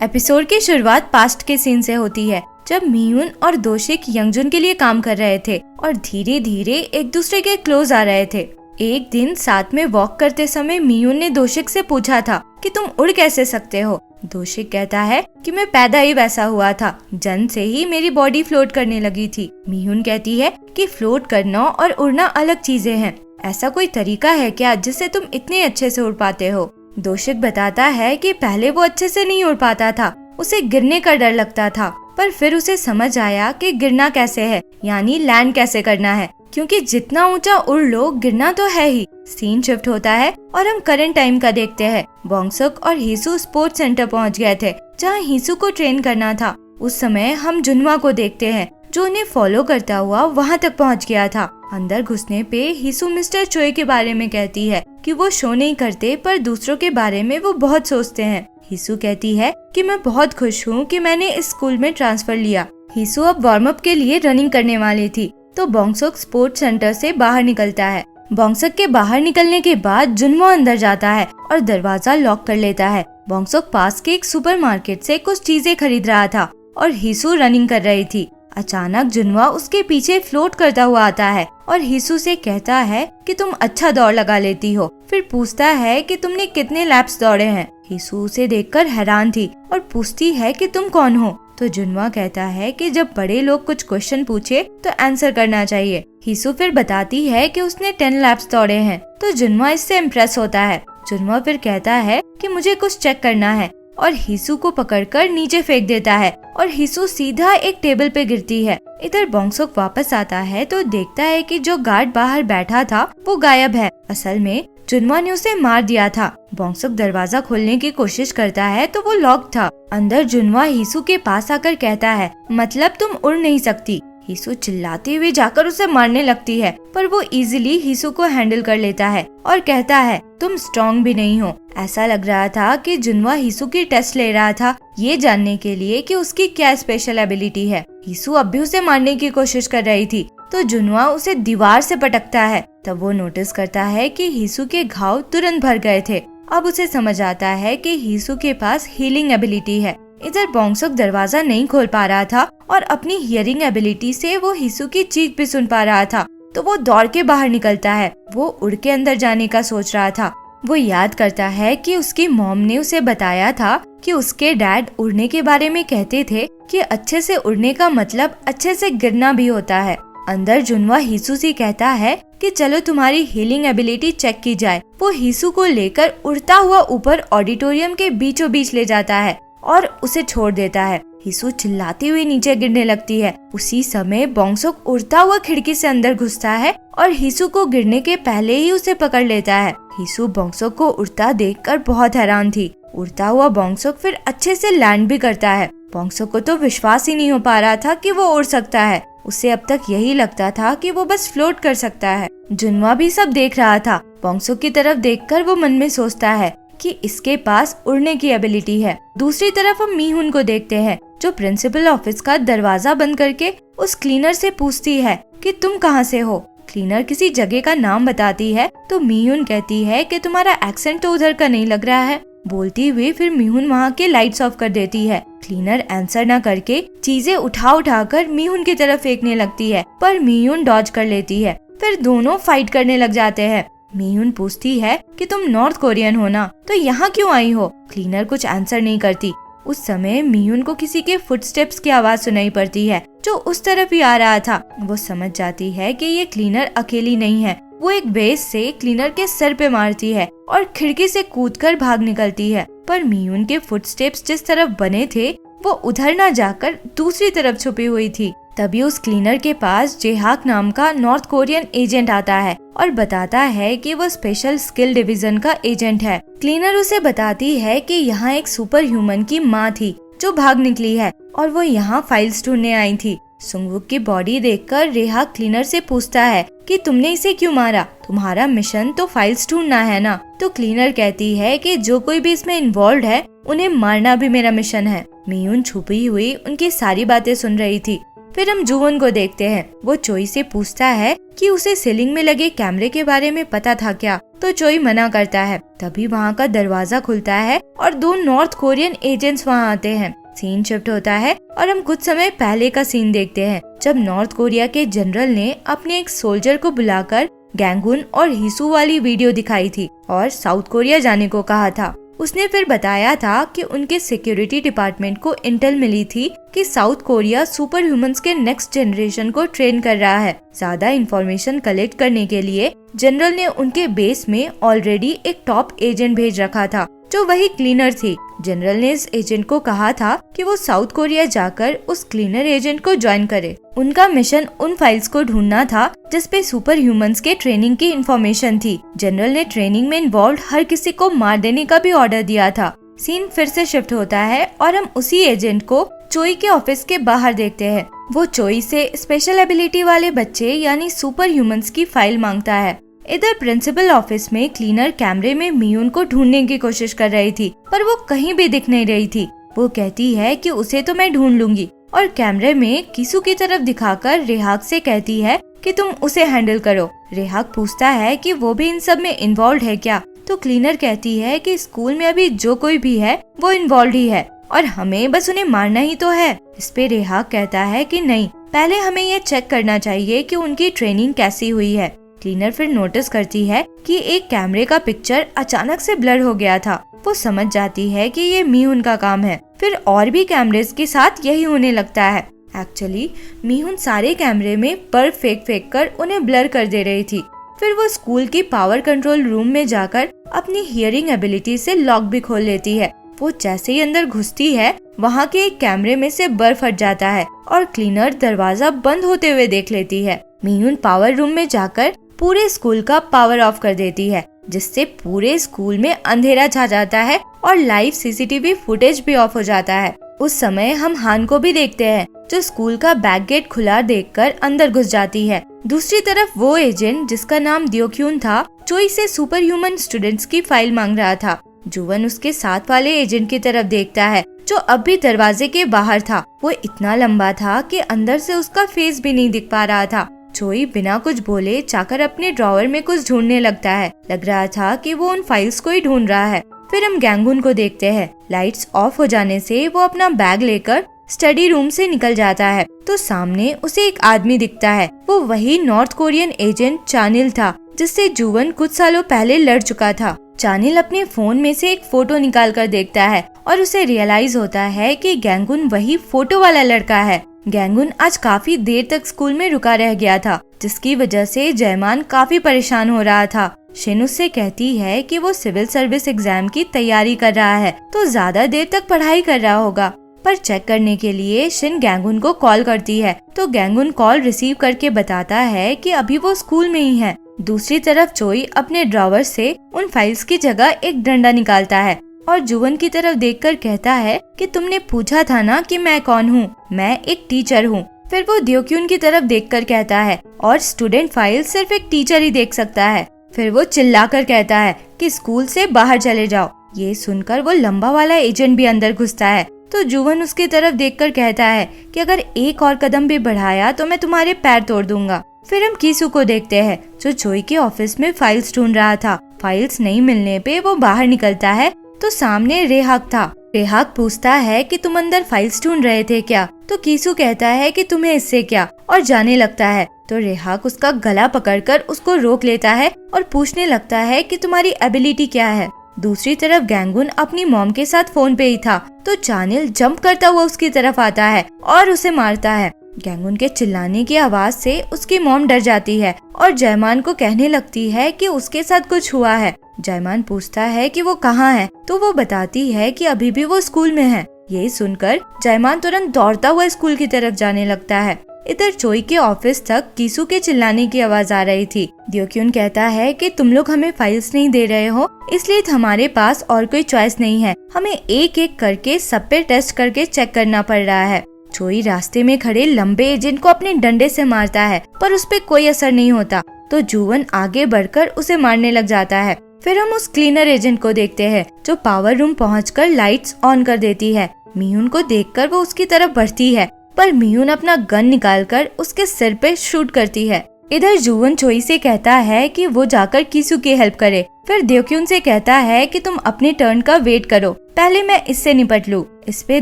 Episode की शुरुआत past के सीन से होती है, जब मीहुन और दोशिक यंगजुन के लिए काम कर रहे थे और धीरे धीरे एक दूसरे के क्लोज आ रहे थे। एक दिन साथ में वॉक करते समय मीहुन ने दोशिक से पूछा था कि तुम उड़ कैसे सकते हो। दोशिक कहता है कि मैं पैदा ही वैसा हुआ था, जन्म से ही मेरी बॉडी फ्लोट करने लगी थी। मीहुन कहती है कि फ्लोट करना और उड़ना अलग चीजें हैं। ऐसा कोई तरीका है क्या जिससे तुम इतने अच्छे से उड़ पाते हो? दोशिक बताता है कि पहले वो अच्छे से नहीं उड़ पाता था, उसे गिरने का डर लगता था, पर फिर उसे समझ आया कि गिरना कैसे है, यानी लैंड कैसे करना है, क्योंकि जितना ऊंचा उड़ लो गिरना तो है ही। सीन शिफ्ट होता है और हम करंट टाइम का देखते हैं। बोंगसुक और हीसू स्पोर्ट्स सेंटर पहुंच गए थे, जहां हीसू को ट्रेन करना था। उस समय हम जुनवा को देखते हैं, जो उन्हें फॉलो करता हुआ वहां तक पहुंच गया था। अंदर घुसने पे हीसू मिस्टर चोई के बारे में कहती है कि वो शो नहीं करते, पर दूसरों के बारे में वो बहुत सोचते हैं। हीसू कहती है कि मैं बहुत खुश हूँ कि मैंने इस स्कूल में ट्रांसफर लिया। हीसू अब वार्म अप के लिए रनिंग करने वाली थी, तो बोंगसुक स्पोर्ट्स सेंटर से बाहर निकलता है। बोंगसुक के बाहर निकलने के बाद जुनवा अंदर जाता है और दरवाजा लॉक कर लेता है। बोंगसुक पास के एक सुपरमार्केट से कुछ चीजें खरीद रहा था और हीसू रनिंग कर रही थी। अचानक जुनवा उसके पीछे फ्लोट करता हुआ आता है और हीसू से कहता है कि तुम अच्छा दौड़ लगा लेती हो। फिर पूछता है कि तुमने कितने लैप्स दौड़े हैं। हीसू उसे देखकर हैरान थी और पूछती है कि तुम कौन हो। तो जुनवा कहता है कि जब बड़े लोग कुछ क्वेश्चन पूछे तो आंसर करना चाहिए। हीसू फिर बताती है कि उसने 10 लैप्स दौड़े हैं, तो जुनवा इससे इम्प्रेस होता है। जुनवा फिर कहता है कि मुझे कुछ चेक करना है और हीसू को पकड़कर नीचे फेंक देता है और हीसू सीधा एक टेबल पे गिरती है। इधर बोंगसुक वापस आता है तो देखता है कि जो गार्ड बाहर बैठा था वो गायब है। असल में जुनवा ने उसे मार दिया था। बोंगसुक दरवाजा खोलने की कोशिश करता है तो वो लॉक था। अंदर जुनवा हीसू के पास आकर कहता है, मतलब तुम उड़ नहीं सकती। हीसू चिल्लाते हुए जाकर उसे मारने लगती है, पर वो इजीली हीसू को हैंडल कर लेता है और कहता है, तुम स्ट्रॉन्ग भी नहीं हो। ऐसा लग रहा था कि जुनवा हीसू की टेस्ट ले रहा था, ये जानने के लिए कि उसकी क्या स्पेशल एबिलिटी है। हीसू अब भी उसे मारने की कोशिश कर रही थी, तो जुनवा उसे दीवार से पटकता है। तब वो नोटिस करता है कि हीसू के घाव तुरंत भर गए थे। अब उसे समझ आता है कि हीसू के पास हीलिंग एबिलिटी है। इधर बोंगसुक दरवाजा नहीं खोल पा रहा था और अपनी हियरिंग एबिलिटी से वो हीसू की चीख भी सुन पा रहा था, तो वो दौड़ के बाहर निकलता है। वो उड़ के अंदर जाने का सोच रहा था। वो याद करता है कि उसकी मॉम ने उसे बताया था कि उसके डैड उड़ने के बारे में कहते थे कि अच्छे से उड़ने का मतलब अच्छे से गिरना भी होता है। अंदर जुनवा हीसू से कहता है कि चलो तुम्हारी हीलिंग एबिलिटी चेक की जाए। वो हीसू को लेकर उड़ता हुआ ऊपर ऑडिटोरियम के बीचों बीच ले जाता है और उसे छोड़ देता है। हीसू चिल्लाती हुई नीचे गिरने लगती है। उसी समय बोंगसुक उड़ता हुआ खिड़की से अंदर घुसता है और हीसू को गिरने के पहले ही उसे पकड़ लेता है। हीसू बोंगसुक को उड़ता देखकर बहुत हैरान थी। उड़ता हुआ बोंगसुक फिर अच्छे से लैंड भी करता है। बोंगसुक को तो विश्वास ही नहीं हो पा रहा था कि वो उड़ सकता है। उसे अब तक यही लगता था कि वो बस फ्लोट कर सकता है। जुनवा भी सब देख रहा था। बोंगसुक की तरफ देखकर वो मन में सोचता है कि इसके पास उड़ने की एबिलिटी है। दूसरी तरफ हम मीहुन को देखते हैं, जो प्रिंसिपल ऑफिस का दरवाजा बंद करके उस क्लीनर से पूछती है कि तुम कहाँ से हो। क्लीनर किसी जगह का नाम बताती है तो मीहुन कहती है कि तुम्हारा एक्सेंट तो उधर का नहीं लग रहा है। बोलती हुई फिर मीहुन वहाँ के लाइट्स ऑफ कर देती है। क्लीनर आंसर न करके चीजें उठा कर मीहुन की तरफ फेंकने लगती है, पर मीहुन डॉज कर लेती है। फिर दोनों फाइट करने लग जाते हैं। मीहुन पूछती है कि तुम नॉर्थ कोरियन हो ना, तो यहाँ क्यों आई हो? क्लीनर कुछ आंसर नहीं करती। उस समय मीहुन को किसी के फुटस्टेप्स की आवाज सुनाई पड़ती है, जो उस तरफ ही आ रहा था। वो समझ जाती है कि ये क्लीनर अकेली नहीं है। वो एक बेस से क्लीनर के सर पे मारती है और खिड़की से कूदकर भाग निकलती है, पर मीहुन के फुटस्टेप्स जिस तरफ बने थे वो उधर न जाकर दूसरी तरफ छुपी हुई थी। तभी उस क्लीनर के पास जेहाक नाम का नॉर्थ कोरियन एजेंट आता है और बताता है कि वो स्पेशल स्किल डिवीजन का एजेंट है। क्लीनर उसे बताती है कि यहाँ एक सुपर ह्यूमन की माँ थी जो भाग निकली है और वो यहाँ फाइल्स ढूंढने आई थी। सुंगवुक की बॉडी देखकर रेहाक क्लीनर से पूछता है कि तुमने इसे क्यों मारा? तुम्हारा मिशन तो फाइल्स ढूंढना है ना? तो क्लीनर कहती है कि जो कोई भी इसमें इन्वॉल्व है उन्हें मारना भी मेरा मिशन है। मीहुन छुपी हुई उनकी सारी बातें सुन रही थी। फिर हम जुवन को देखते हैं। वो चोई से पूछता है कि उसे सीलिंग में लगे कैमरे के बारे में पता था क्या, तो चोई मना करता है। तभी वहाँ का दरवाजा खुलता है और 2 नॉर्थ कोरियन एजेंट्स वहाँ आते हैं। सीन शिफ्ट होता है और हम कुछ समय पहले का सीन देखते हैं, जब नॉर्थ कोरिया के जनरल ने अपने एक सोल्जर को बुलाकर गैंगुन और हिसू वाली वीडियो दिखाई थी और साउथ कोरिया जाने को कहा था। उसने फिर बताया था कि उनके सिक्योरिटी डिपार्टमेंट को इंटेल मिली थी कि साउथ कोरिया सुपर ह्यूमंस के नेक्स्ट जनरेशन को ट्रेन कर रहा है। ज्यादा इंफॉर्मेशन कलेक्ट करने के लिए जनरल ने उनके बेस में ऑलरेडी एक टॉप एजेंट भेज रखा था, जो वही क्लीनर थी। जनरल ने इस एजेंट को कहा था कि वो साउथ कोरिया जाकर उस क्लीनर एजेंट को ज्वाइन करे। उनका मिशन उन फाइल्स को ढूंढना था जिसपे सुपर ह्यूमंस के ट्रेनिंग की इंफॉर्मेशन थी। जनरल ने ट्रेनिंग में इन्वॉल्व हर किसी को मार देने का भी ऑर्डर दिया था। सीन फिर से शिफ्ट होता है और हम उसी एजेंट को चोई के ऑफिस के बाहर देखते हैं। वो चोई से स्पेशल एबिलिटी वाले बच्चे यानी सुपर ह्यूमंस की फाइल मांगता है। इधर प्रिंसिपल ऑफिस में क्लीनर कैमरे में मियून को ढूंढने की कोशिश कर रही थी, पर वो कहीं भी दिख नहीं रही थी। वो कहती है कि उसे तो मैं ढूंढ लूंगी और कैमरे में किसू की तरफ दिखाकर रेहाक से कहती है कि तुम उसे हैंडल करो। रेहाक पूछता है कि वो भी इन सब में इन्वॉल्व है क्या, तो क्लीनर कहती है कि स्कूल में अभी जो कोई भी है वो इन्वॉल्व ही है और हमें बस उन्हें मारना ही तो है। इस पे रेहाक कहता है कि नहीं, पहले हमें ये चेक करना चाहिए कि उनकी ट्रेनिंग कैसी हुई है। क्लीनर फिर नोटिस करती है कि एक कैमरे का पिक्चर अचानक से ब्लर हो गया था। वो समझ जाती है कि ये मीहुन का काम है। फिर और भी कैमरेस के साथ यही होने लगता है। एक्चुअली मीहुन सारे कैमरे में बर्फ फेंक कर उन्हें ब्लर कर दे रही थी। फिर वो स्कूल की पावर कंट्रोल रूम में जाकर अपनी हियरिंग एबिलिटी से लॉक भी खोल लेती है। वो जैसे ही अंदर घुसती है, वहाँ के एक कैमरे में से बर्फ हट जाता है और क्लीनर दरवाजा बंद होते हुए देख लेती है। मीहुन पावर रूम में जाकर पूरे स्कूल का पावर ऑफ कर देती है, जिससे पूरे स्कूल में अंधेरा छा जाता है और लाइव सीसीटीवी फुटेज भी ऑफ हो जाता है। उस समय हम हान को भी देखते हैं, जो स्कूल का बैक गेट खुला देखकर अंदर घुस जाती है। दूसरी तरफ वो एजेंट जिसका नाम द्योक्यून था, चोई से सुपर ह्यूमन स्टूडेंट्स की फाइल मांग रहा था। जुवन उसके साथ वाले एजेंट की तरफ देखता है, जो अब भी दरवाजे के बाहर था। वो इतना लंबा था कि अंदर से उसका फेस भी नहीं दिख पा रहा था। चोई बिना कुछ बोले जाकर अपने ड्रॉवर में कुछ ढूंढने लगता है। लग रहा था कि वो उन फाइल्स को ही ढूंढ रहा है। फिर हम गैंगुन को देखते हैं। लाइट्स ऑफ हो जाने से वो अपना बैग लेकर स्टडी रूम से निकल जाता है, तो सामने उसे एक आदमी दिखता है। वो वही नॉर्थ कोरियन एजेंट चानिल था, जिससे जुवन कुछ सालों पहले लड़ चुका था। चानिल अपने फोन में से एक फोटो निकाल कर देखता है और उसे रियलाइज होता है कि गैंगुन वही फोटो वाला लड़का है। गैंगुन आज काफी देर तक स्कूल में रुका रह गया था, जिसकी वजह से जयमान काफी परेशान हो रहा था। शिन उससे कहती है कि वो सिविल सर्विस एग्जाम की तैयारी कर रहा है, तो ज्यादा देर तक पढ़ाई कर रहा होगा। पर चेक करने के लिए शिन गैंगुन को कॉल करती है, तो गैंगुन कॉल रिसीव करके बताता है कि अभी वो स्कूल में ही है। दूसरी तरफ चोई अपने ड्रॉवर से उन फाइल्स की जगह एक डंडा निकालता है और जुवन की तरफ देखकर कहता है कि तुमने पूछा था ना कि मैं कौन हूँ, मैं एक टीचर हूँ। फिर वो द्योक्यून की तरफ देखकर कहता है, और स्टूडेंट फाइल सिर्फ एक टीचर ही देख सकता है। फिर वो चिल्लाकर कहता है कि स्कूल से बाहर चले जाओ। ये सुनकर वो लंबा वाला एजेंट भी अंदर घुसता है, तो जुवन उसकी तरफ देखकर कहता है कि अगर एक और कदम भी बढ़ाया तो मैं तुम्हारे पैर तोड़ दूंगा। फिर हम कीसू को देखते हैं, जो चोई के ऑफिस में फाइल्स ढूंढ रहा था। फाइल्स नहीं मिलने पे वो बाहर निकलता है, तो सामने रेहाक था। रेहाक पूछता है कि तुम अंदर फाइल्स ढूंढ रहे थे क्या, तो कीसू कहता है कि तुम्हें इससे क्या, और जाने लगता है। तो रेहाक उसका गला पकड़कर उसको रोक लेता है और पूछने लगता है कि तुम्हारी एबिलिटी क्या है। दूसरी तरफ गैंगुन अपनी मॉम के साथ फोन पे ही था, तो चानिल जंप करता हुआ उसकी तरफ आता है और उसे मारता है। गैंगुन के चिल्लाने की आवाज से उसकी मॉम डर जाती है और जयमान को कहने लगती है कि उसके साथ कुछ हुआ है। जयमान पूछता है कि वो कहाँ है, तो वो बताती है कि अभी भी वो स्कूल में है। यही सुनकर जयमान तुरंत दौड़ता हुआ स्कूल की तरफ जाने लगता है। इधर चोई के ऑफिस तक कीसू के चिल्लाने की आवाज आ रही थी। द्योक्यून कहता है कि तुम लोग हमें फाइल्स नहीं दे रहे हो, इसलिए हमारे पास और कोई चॉइस नहीं है। हमें एक एक करके सब पे टेस्ट करके चेक करना पड़ रहा है। चोई रास्ते में खड़े लंबे एजेंट को अपने डंडे से मारता है, पर उस पे कोई असर नहीं होता, तो जुवन आगे बढ़कर उसे मारने लग जाता है। फिर हम उस क्लीनर एजेंट को देखते हैं, जो पावर रूम पहुंचकर लाइट्स ऑन कर देती है। मिहुन को देखकर वो उसकी तरफ बढ़ती है, पर मियून अपना गन निकालकर उसके सिर पे शूट करती है। इधर जुवन चोई से कहता है कि वो जाकर किसू की हेल्प करे। फिर द्योक्युन से कहता है कि तुम अपने टर्न का वेट करो, पहले मैं इससे निपट लूं। इस पे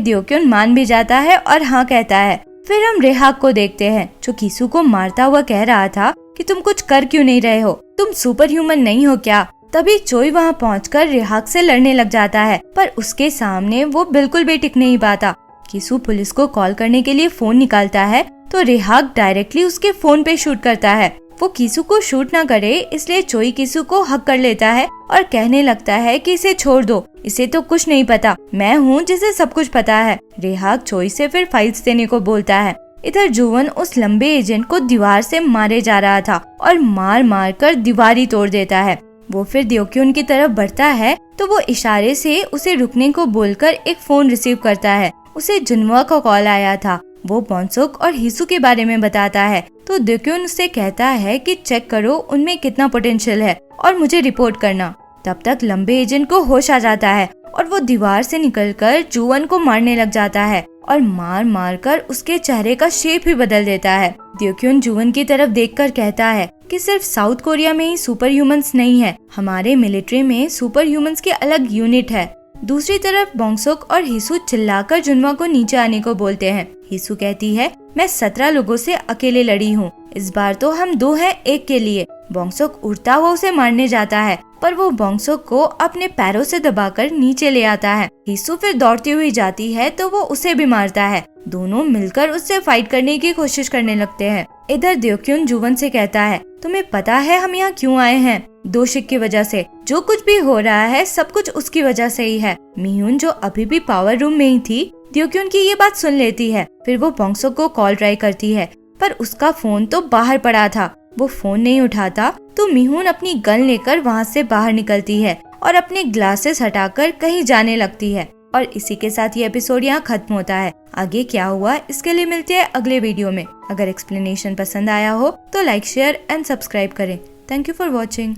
द्योक्युन मान भी जाता है और हाँ कहता है। फिर हम रेहाक को देखते हैं जो किसू को मारता हुआ कह रहा था कि तुम कुछ कर क्यों नहीं रहे हो, तुम सुपर ह्यूमन नहीं हो क्या। तभी चोई वहाँ पहुंचकर रेहाक से लड़ने लग जाता है, पर उसके सामने वो बिल्कुल भी टिक नहीं पाता। किसू पुलिस को कॉल करने के लिए फोन निकालता है तो रेहाक डायरेक्टली उसके फोन पे शूट करता है। वो किसू को शूट ना करे इसलिए चोई किसू को हक कर लेता है और कहने लगता है कि इसे छोड़ दो, इसे तो कुछ नहीं पता, मैं हूँ जिसे सब कुछ पता है। रेहाक चोई से फिर फाइल्स देने को बोलता है। इधर जुवन उस लंबे एजेंट को दीवार से मारे जा रहा था और मार मार कर दीवार ही तोड़ देता है। वो फिर द्योक्युन की तरफ बढ़ता है तो वो इशारे से उसे रुकने को बोलकर एक फोन रिसीव करता है। उसे जुनवा का कॉल आया था। वो बॉन्सुक और हिसू के बारे में बताता है तो द्योक्युन उससे कहता है कि चेक करो उनमें कितना पोटेंशियल है और मुझे रिपोर्ट करना। तब तक लंबे एजेंट को होश आ जाता है और वो दीवार से निकलकर जुवन को मारने लग जाता है और मार मार कर उसके चेहरे का शेप ही बदल देता है। द्योक्युन जुवन की तरफ देखकर कहता है कि सिर्फ साउथ कोरिया में ही सुपर ह्यूमंस नहीं है, हमारे मिलिट्री में सुपर ह्यूमंस की अलग यूनिट है। दूसरी तरफ बॉन्सुक और हिसू चिल्लाकर जुनवा को नीचे आने को बोलते हैं। हिसू कहती है मैं 17 लोगों से अकेले लड़ी हूँ, इस बार तो हम 2 हैं 1 के लिए। बॉन्सुक उड़ता हुआ उसे मारने जाता है पर वो बॉन्सुक को अपने पैरों से दबाकर नीचे ले आता है। हिसू फिर दौड़ती हुई जाती है तो वो उसे भी मारता है। दोनों मिलकर उससे फाइट करने की कोशिश करने लगते हैं। इधर द्योक्युन जुवन से कहता है तुम्हें पता है हम यहाँ क्यों आए हैं? दोशिक की वजह से। जो कुछ भी हो रहा है सब कुछ उसकी वजह से ही है। मिहुन जो अभी भी पावर रूम में ही थी द्योक्युन की ये बात सुन लेती है। फिर वो बॉन्सुक को कॉल ट्राई करती है पर उसका फोन तो बाहर पड़ा था। वो फोन नहीं उठाता तो मिहुन अपनी गन लेकर वहाँ से बाहर निकलती है और अपने ग्लासेस हटाकर कहीं जाने लगती है। और इसी के साथ ये एपिसोड यहाँ खत्म होता है। आगे क्या हुआ इसके लिए मिलते हैं अगले वीडियो में। अगर एक्सप्लेनेशन पसंद आया हो तो लाइक शेयर एंड सब्सक्राइब करें। Thank you for watching.